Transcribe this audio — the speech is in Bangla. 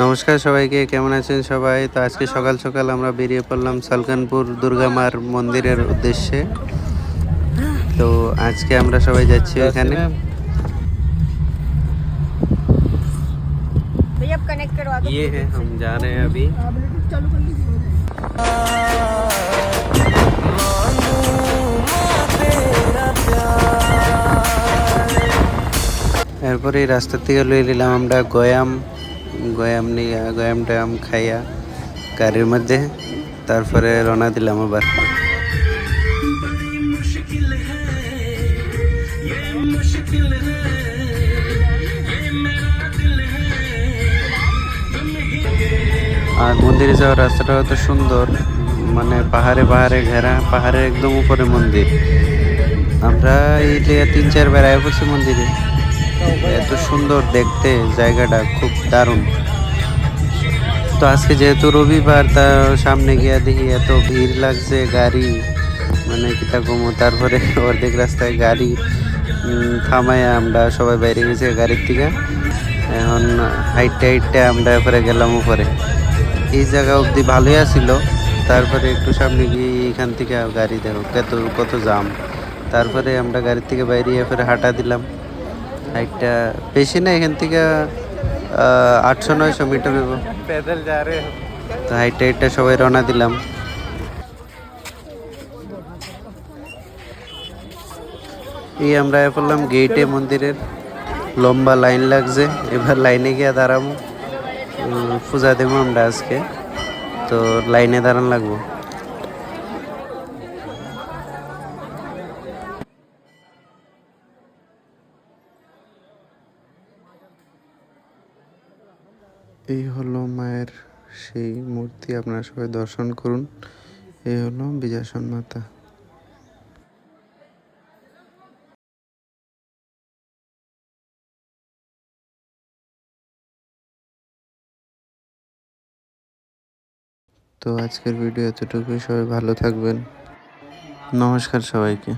নমস্কার সবাইকে, কেমন আছেন সবাই? তো আজকে সকাল সকাল আমরা বেরিয়ে পড়লাম সালকানপুর দুর্গা মার মন্দিরের উদ্দেশ্যে। তো আজকে আমরা সবাই যাচ্ছি ওইখানে। भैया कनेक्ट करवा दो। ये है, हम जा रहे हैं अभी। चालू कर लीजिए। এরপরে এই রাস্তা থেকে লয়ে নিলাম আমরা গয়াম গয়াম নিয়ে গয়াম টয়াম খাইয়া গাড়ির মধ্যে, তারপরে রওনা দিলাম আবার। আর মন্দিরে যাওয়ার রাস্তাটা অত সুন্দর, মানে পাহাড়ে পাহাড়ে ঘেরা, পাহাড়ের একদম উপরে মন্দির। আমরা এই 3-4 বার আয়া পড়ছি মন্দিরে। এত সুন্দর দেখতে, জায়গাটা খুব দারুণ। তো আজকে যেহেতু রবিবার, তা সামনে গিয়া দেখি এত ভিড় লাগছে, গাড়ি মানে কিতা কমো। তারপরে অর্ধেক রাস্তায় গাড়ি থামায় আমরা সবাই বাইরে গেছে গাড়ির থেকে। এখন হাইটে হাইটে আমরা এরপরে গেলাম উপরে। এই জায়গা অবধি ভালোই আসছিল, তারপরে একটু সামনে গিয়ে এখান থেকে গাড়ি দেখো কত জাম। তারপরে আমরা গাড়ির থেকে বাইরে এরপরে হাঁটা দিলাম। হাইটটা বেশি না, এখান থেকে 800-900 মিটার হইব। पैदल जा रहे हैं। তো হাইটটা হাইটটা সবাই রওনা দিলাম। এই আমরা পড়লাম গেটে মন্দিরের। লম্বা লাইন লাগছে, এবার লাইনে গিয়ে দাঁড়াবো। পূজা দেবো আমরা আজকে, তো লাইনে দাঁড়ান লাগবো। এই হলো মায়ের সেই মূর্তি, আপনারা সবাই দর্শন করুন। এই হলো বিজয়াসন মাতা। তো আজকের ভিডিও এতটুকুই, সবাই ভালো থাকবেন। নমস্কার সবাইকে।